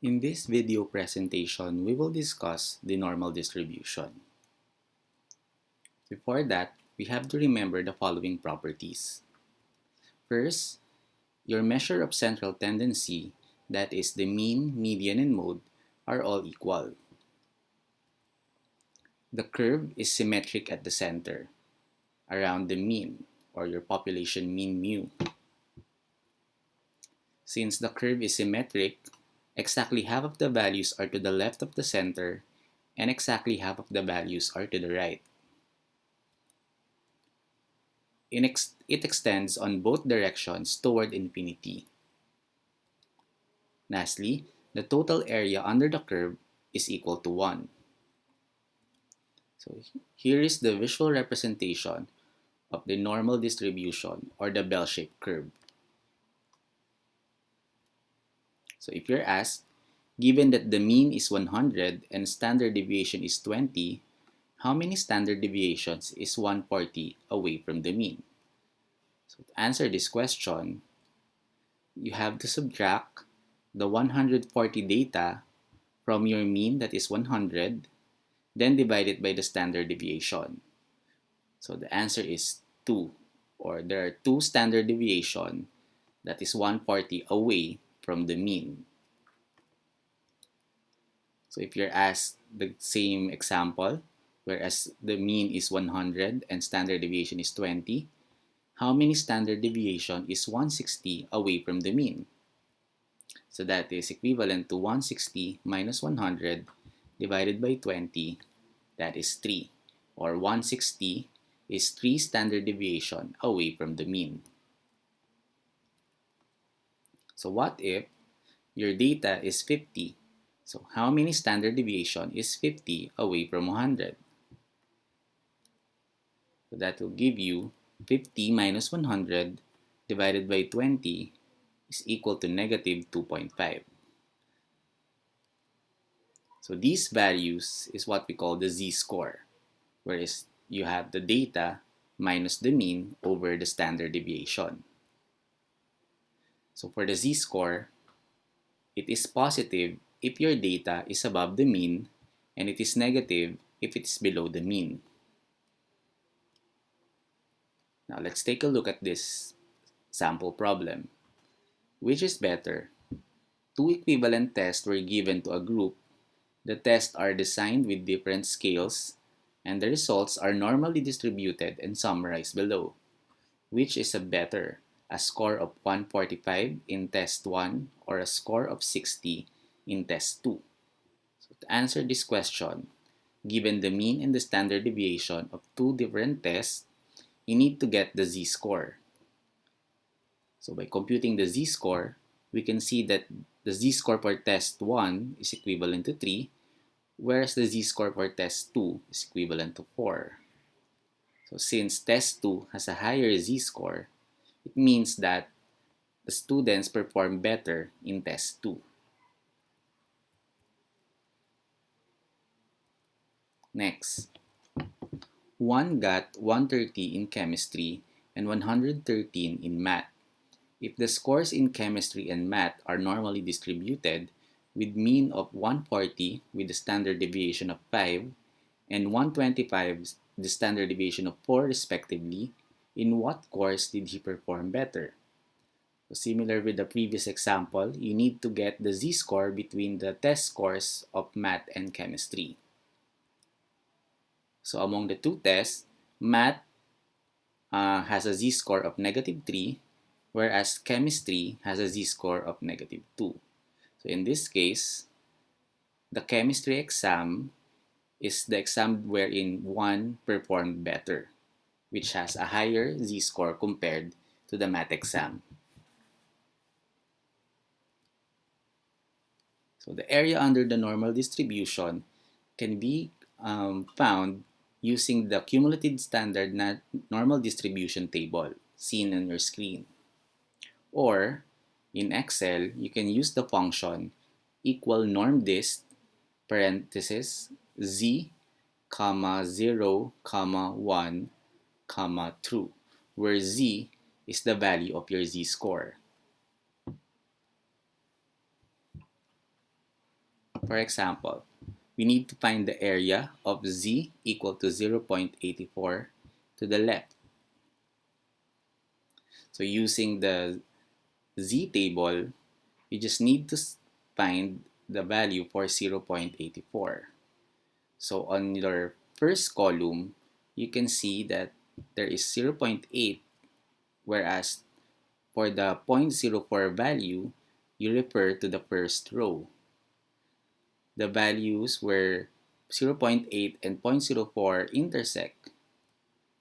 In this video presentation, we will discuss the normal distribution. Before that, we have to remember the following properties. First, your measure of central tendency, that is the mean, median, and mode, are all equal. The curve is symmetric at the center, around the mean, or your population mean mu. Since the curve is symmetric, exactly half of the values are to the left of the center, and exactly half of the values are to the right. It extends on both directions toward infinity. Lastly, the total area under the curve is equal to 1. So here is the visual representation of the normal distribution or the bell-shaped curve. So if you're asked, given that the mean is 100 and standard deviation is 20, how many standard deviations is 140 away from the mean? So to answer this question, you have to subtract the 140 data from your mean, that is 100, then divide it by the standard deviation. So the answer is 2, or there are 2 standard deviation, that is 140 away from the mean. So if you're asked the same example, whereas the mean is 100 and standard deviation is 20, how many standard deviation is 160 away from the mean? So that is equivalent to 160 minus 100 divided by 20, that is 3. Or 160 is 3 standard deviation away from the mean. So what if your data is 50? So how many standard deviation is 50 away from 100? So that will give you 50 minus 100 divided by 20 is equal to negative 2.5. So these values is what we call the z-score, whereas you have the data minus the mean over the standard deviation. So for the z-score, it is positive if your data is above the mean, and it is negative if it is below the mean. Now let's take a look at this sample problem. Which is better? 2 equivalent tests were given to a group. The tests are designed with different scales, and the results are normally distributed and summarized below. Which is a better? A score of 145 in test 1 or a score of 60 in test 2? So to answer this question, given the mean and the standard deviation of 2 different tests, you need to get the z-score. So by computing the z-score, we can see that the z-score for test 1 is equivalent to 3, whereas the z-score for test 2 is equivalent to 4. So since test 2 has a higher z-score, it means that the students perform better in test 2. Next, 1 got 130 in chemistry and 113 in math. If the scores in chemistry and math are normally distributed, with mean of 140 with a standard deviation of 5 and 125 the standard deviation of 4 respectively, in what course did he perform better? So similar with the previous example, you need to get the z-score between the test scores of math and chemistry. So among the two tests, math has a z-score of negative 3, whereas chemistry has a z-score of negative 2. So in this case, the chemistry exam is the exam wherein one performed better, which has a higher z-score compared to the math exam. So the area under the normal distribution can be found using the cumulative standard normal distribution table seen on your screen. Or in Excel, you can use the function equal norm dist parenthesis z, comma 0, comma 1, comma true, where z is the value of your z-score. For example, we need to find the area of z equal to 0.84 to the left. So using the z table, you just need to find the value for 0.84. So on your first column, you can see that there is 0.8, whereas for the 0.04 value, you refer to the first row. The values where 0.8 and 0.04 intersect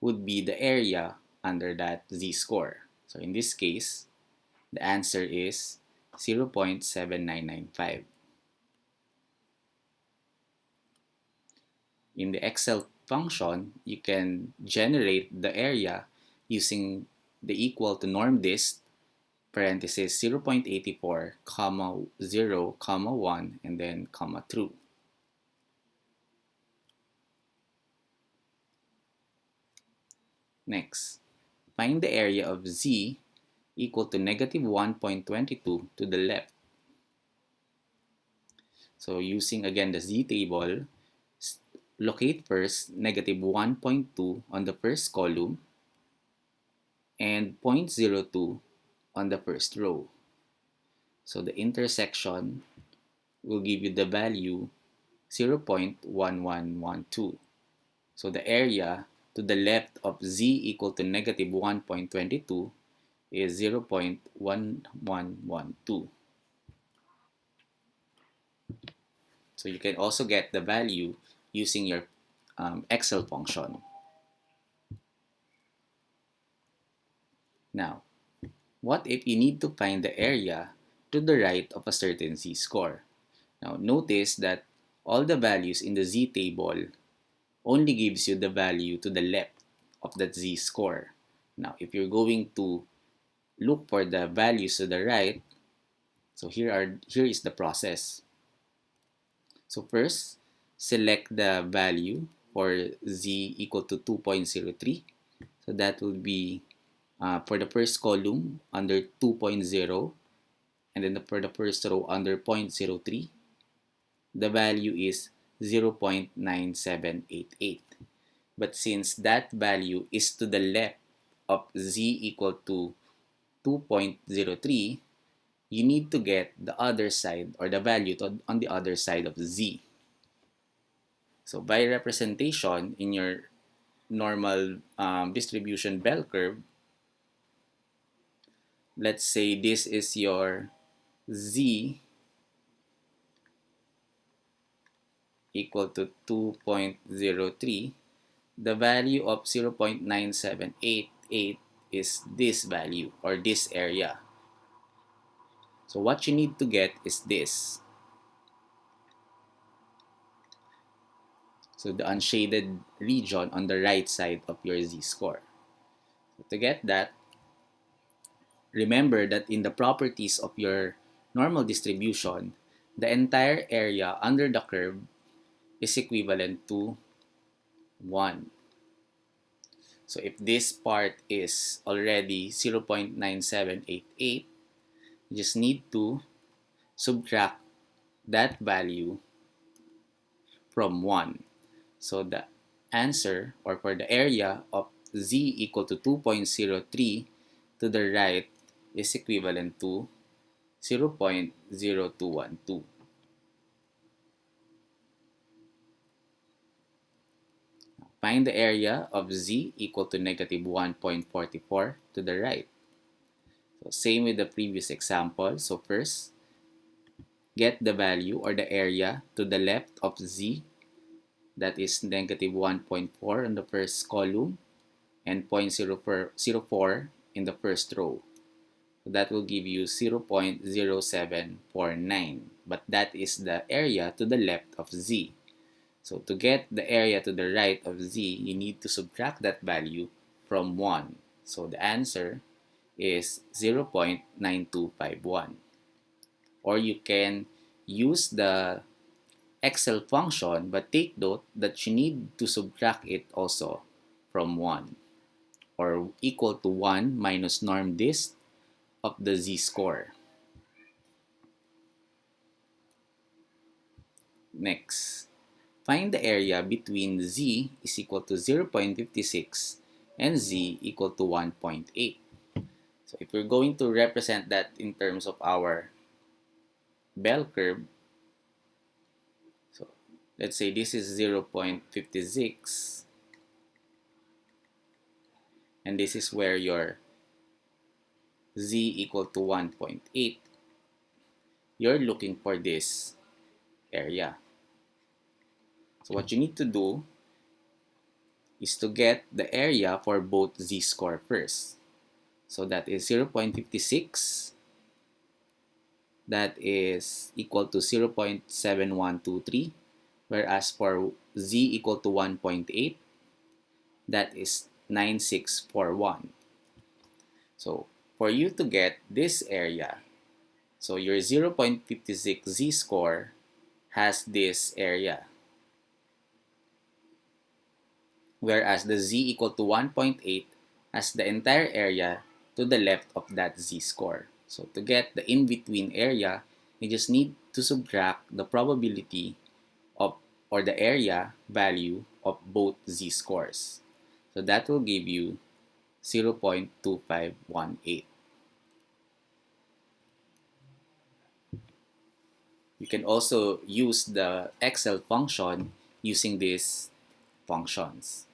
would be the area under that z-score. So in this case, the answer is 0.7995. In the Excel function, you can generate the area using the equal to norm dist, parenthesis 0.84, comma 0, comma 1, and then comma true. Next, find the area of z equal to negative 1.22 to the left. So using again the z table, locate first negative 1.2 on the first column and 0.02 on the first row. So the intersection will give you the value 0.1112. So the area to the left of z equal to negative 1.22 is 0.1112. So you can also get the value using your Excel function. Now, what if you need to find the area to the right of a certain z-score? Now, notice that all the values in the z-table only gives you the value to the left of that z-score. Now, if you're going to look for the values to the right, so here is the process. So first, select the value for z equal to 2.03. So that will be for the first column under 2.0, and then for the first row under 0.03, the value is 0.9788. But since that value is to the left of z equal to 2.03, you need to get the other side or the value on the other side of z. So by representation in your normal distribution bell curve, let's say this is your z equal to 2.03, the value of 0.9788 is this value or this area. So what you need to get is this. So the unshaded region on the right side of your z-score. So to get that, remember that in the properties of your normal distribution, the entire area under the curve is equivalent to 1. So if this part is already 0.9788, you just need to subtract that value from 1. So the answer, or for the area of z equal to 2.03 to the right, is equivalent to 0.0212. Find the area of z equal to negative 1.44 to the right. So same with the previous example. So first, get the value or the area to the left of z, that is negative 1.4 in the first column and 0.04 in the first row. So that will give you 0.0749, but that is the area to the left of z. So to get the area to the right of z, you need to subtract that value from 1. So the answer is 0.9251. Or you can use the Excel function, but take note that you need to subtract it also from 1, or equal to 1 minus norm dist of the z-score. Next, find the area between z is equal to 0.56 and z equal to 1.8. So if we're going to represent that in terms of our bell curve, so let's say this is 0.56 and this is where your z equal to 1.8, you're looking for this area. So what you need to do is to get the area for both z-score first. So that is 0.56, that is equal to 0.7123, whereas for z equal to 1.8, that is 9641. So for you to get this area, so your 0.56 z-score has this area, whereas the z equal to 1.8 has the entire area to the left of that z-score. So to get the in-between area, you just need to subtract the probability of, or the area value of both z-scores. So that will give you 0.2518. You can also use the Excel function using these functions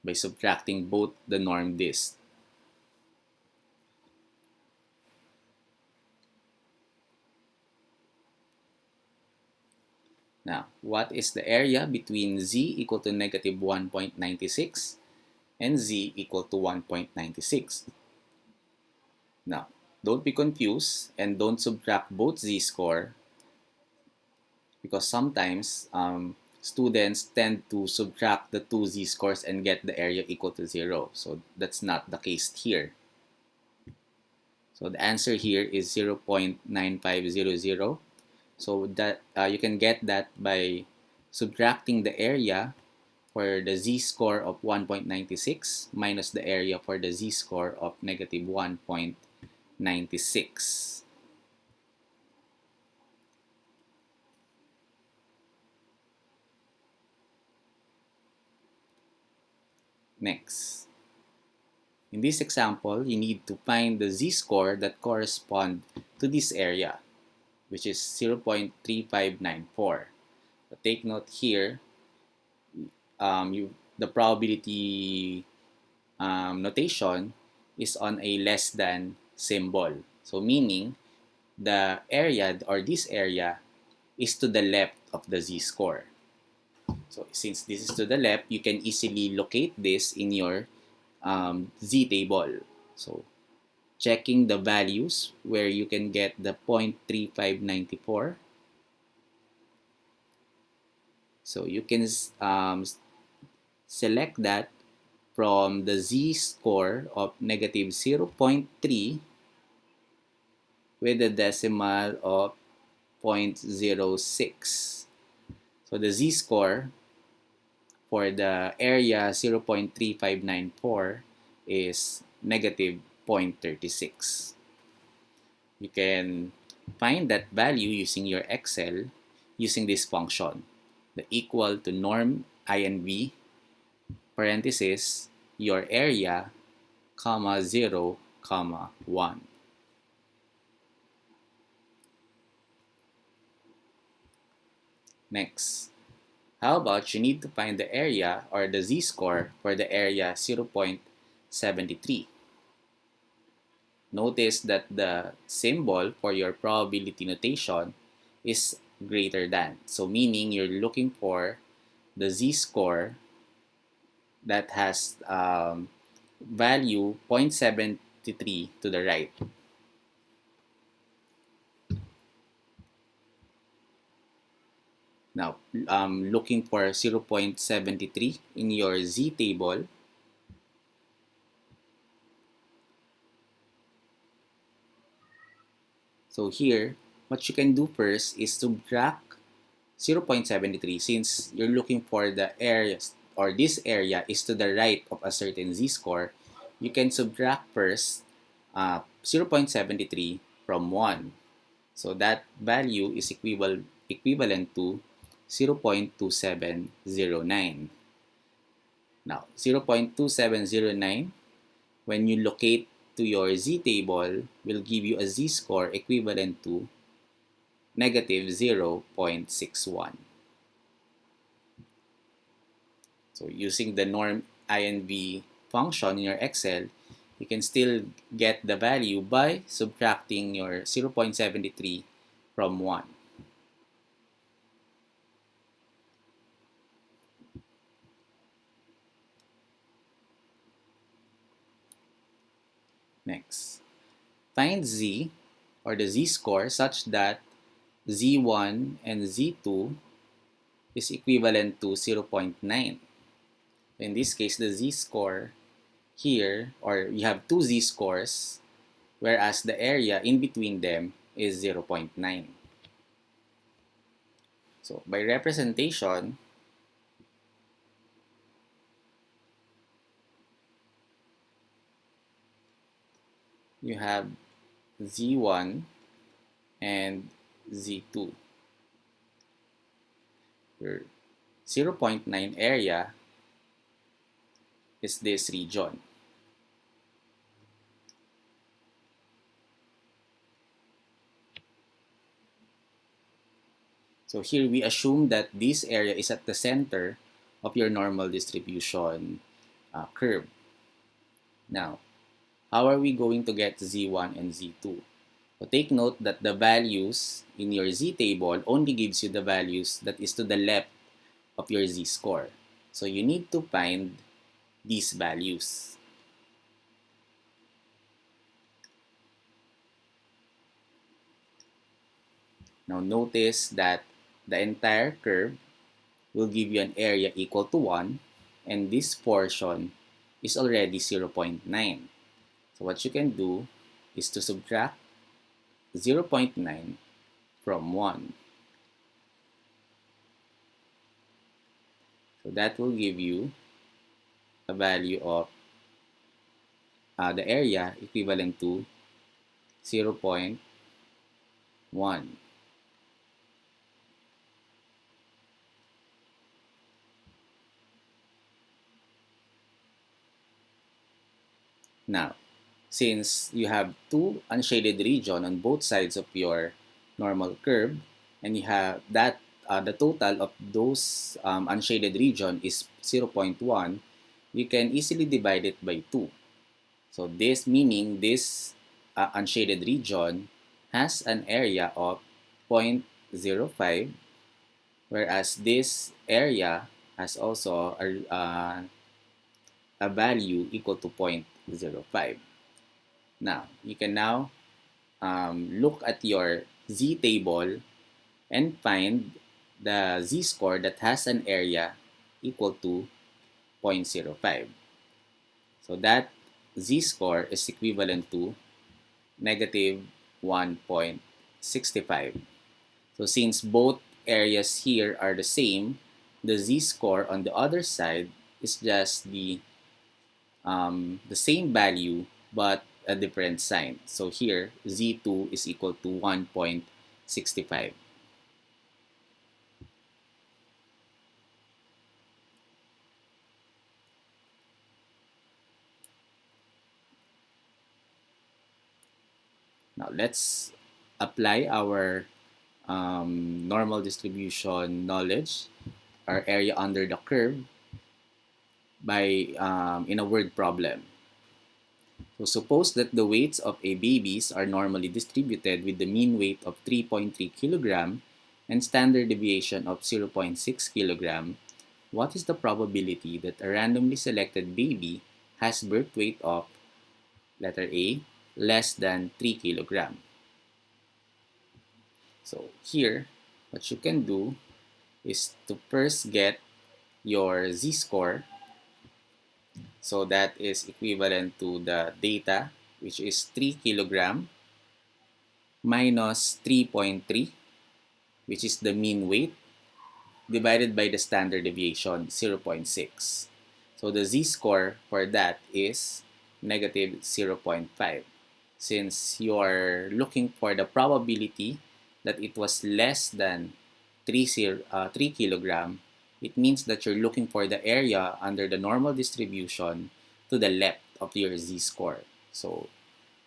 by subtracting both the norm disk. Now, what is the area between z equal to negative 1.96 and z equal to 1.96? Now, don't be confused and don't subtract both z-score, because sometimes students tend to subtract the two z-scores and get the area equal to 0. So that's not the case here. So the answer here is 0.9500. So that you can get that by subtracting the area for the z-score of 1.96 minus the area for the z-score of negative 1.96. Next, in this example, you need to find the z-score that correspond to this area, which is 0.3594. But take note here, the probability notation is on a less than symbol. So meaning the area or this area is to the left of the z-score. So since this is to the left, you can easily locate this in your z table. So checking the values where you can get the 0.3594. So you can select that from the z-score of negative 0.3 with a decimal of 0.06. So the z-score for the area 0.3594 is negative 0.36. You can find that value using your Excel using this function, the equal to norm INV parenthesis your area comma 0 comma 1. Next, how about you need to find the area or the z-score for the area 0.73. Notice that the symbol for your probability notation is greater than. So meaning you're looking for the z-score that has value 0.73 to the right. Now, looking for 0.73 in your z table. So here, what you can do first is subtract 0.73 since you're looking for the areas or this area is to the right of a certain z-score. You can subtract first 0.73 from 1. So that value is equivalent to 0.2709. Now, 0.2709, when you locate to your z-table, will give you a z-score equivalent to negative 0.61. So using the norm INV function in your Excel, you can still get the value by subtracting your 0.73 from 1. Next, find z or the z-score such that z1 and z2 is equivalent to 0.9. In this case, the z-score here, or you have two z-scores, whereas the area in between them is 0.9. So by representation, you have z1 and z2. Your 0.9 area is this region. So here we assume that this area is at the center of your normal distribution curve. Now, how are we going to get z1 and z2? So take note that the values in your z-table only gives you the values that is to the left of your z-score. So you need to find these values. Now notice that the entire curve will give you an area equal to 1, and this portion is already 0.9. So what you can do is to subtract 0.9 from 1. So that will give you a value of the area equivalent to 0.1. Now, since you have two unshaded region on both sides of your normal curve, and you have that the total of those unshaded region is 0.1, you can easily divide it by 2. So this meaning this unshaded region has an area of 0.05, whereas this area has also a value equal to 0.05. Now, you can now look at your z-table and find the z-score that has an area equal to 0.05. So that z-score is equivalent to negative 1.65. So since both areas here are the same, the z-score on the other side is just the same value but a different sign. So here, z2 is equal to 1.65. Now let's apply our normal distribution knowledge, our area under the curve, by in a word problem. So suppose that the weights of a babies are normally distributed with the mean weight of 3.3 kilogram and standard deviation of 0.6 kilogram. What is the probability that a randomly selected baby has birth weight of, letter A, less than 3 kilogram? So here, what you can do is to first get your z-score. So that is equivalent to the data, which is 3 kilogram minus 3.3, which is the mean weight, divided by the standard deviation, 0.6. So the z-score for that is negative 0.5. Since you are looking for the probability that it was less than 3 kilogram, it means that you're looking for the area under the normal distribution to the left of your z-score. So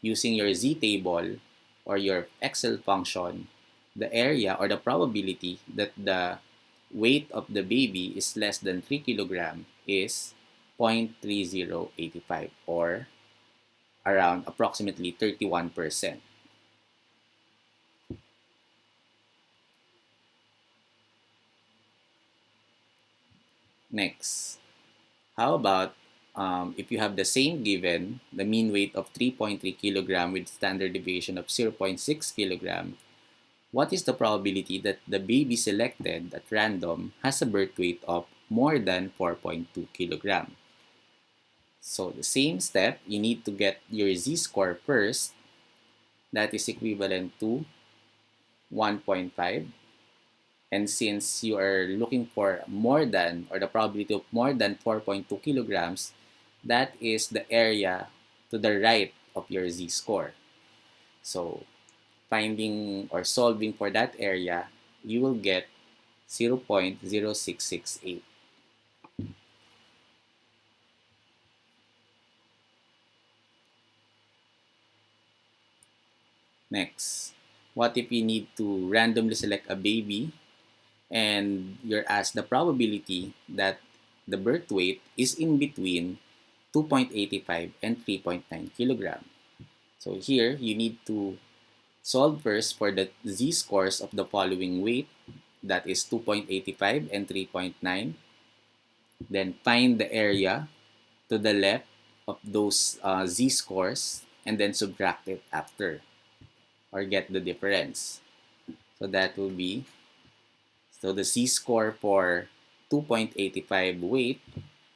using your z-table or your Excel function, the area or the probability that the weight of the baby is less than 3 kilogram is 0.3085 or around approximately 31%. Next, how about if you have the same given, the mean weight of 3.3 kilogram with standard deviation of 0.6 kilogram, what is the probability that the baby selected at random has a birth weight of more than 4.2 kilogram? So the same step, you need to get your z-score first. That is equivalent to 1.5. And since you are looking for more than, or the probability of more than 4.2 kilograms, that is the area to the right of your z-score. So finding or solving for that area, you will get 0.0668. Next, what if you need to randomly select a baby and you're asked the probability that the birth weight is in between 2.85 and 3.9 kilogram? So here, you need to solve first for the z-scores of the following weight, that is 2.85 and 3.9. Then find the area to the left of those z-scores and then subtract it after or get the difference. So that will be, so the z-score for 2.85 weight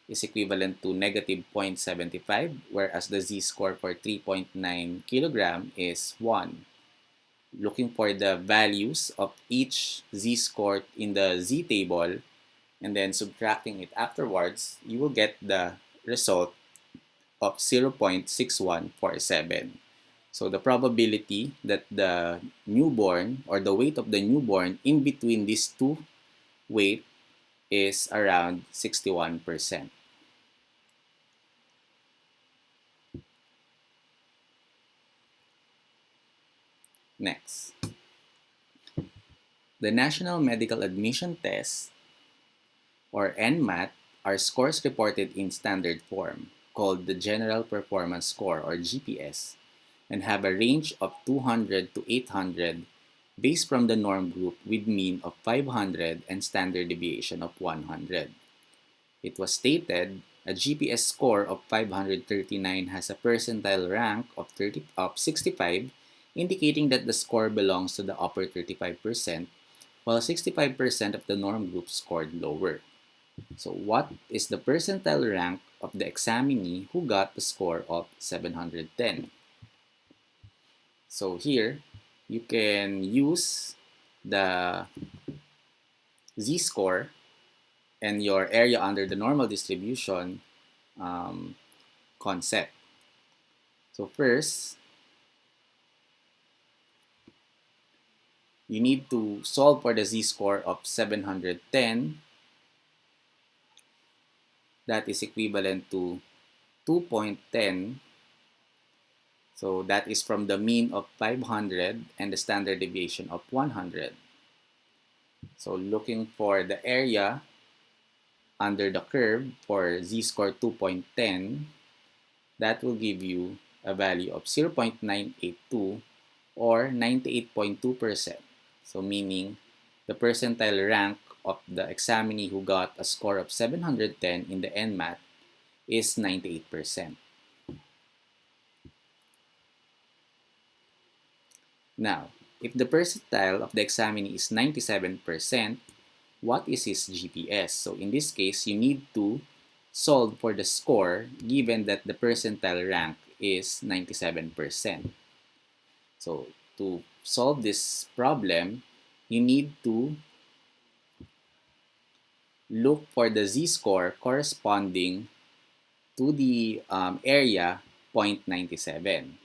is equivalent to negative 0.75, whereas the z-score for 3.9 kilogram is 1. Looking for the values of each z-score in the z-table and then subtracting it afterwards, you will get the result of 0.6147. So the probability that the newborn or the weight of the newborn in between these two weight is around 61%. Next, the National Medical Admission Test or NMAT are scores reported in standard form called the General Performance Score or GPS and have a range of 200 to 800 based from the norm group with mean of 500 and standard deviation of 100. It was stated a GPS score of 539 has a percentile rank of 65, indicating that the score belongs to the upper 35%, while 65% of the norm group scored lower. So what is the percentile rank of the examinee who got the score of 710? So here, you can use the z-score and your area under the normal distribution concept. So first, you need to solve for the z-score of 710. That is equivalent to 2.10. So that is from the mean of 500 and the standard deviation of 100. So looking for the area under the curve for z-score 2.10, that will give you a value of 0.982 or 98.2%. So meaning the percentile rank of the examinee who got a score of 710 in the NMAT is 98%. Now, if the percentile of the examinee is 97%, what is his GPS? So in this case, you need to solve for the score given that the percentile rank is 97%. So to solve this problem, you need to look for the z-score corresponding to the area 0.97.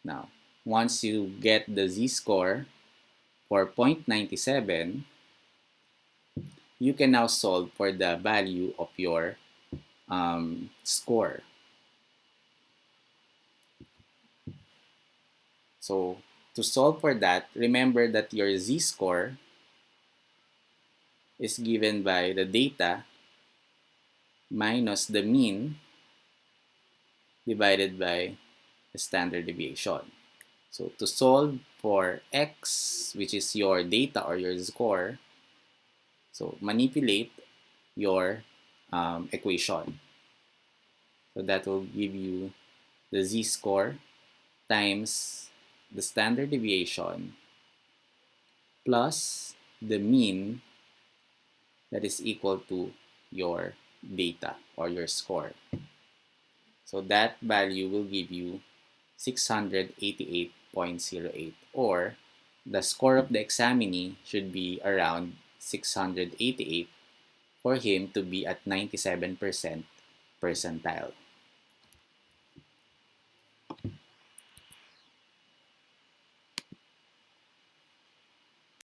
Now, once you get the z-score for 0.97, you can now solve for the value of your score. So to solve for that, remember that your z-score is given by the data minus the mean divided by the standard deviation. So to solve for x, which is your data or your score, so manipulate your equation. So that will give you the z-score times the standard deviation plus the mean that is equal to your data or your score. So that value will give you 688.08, or the score of the examinee should be around 688 for him to be at 97% percentile.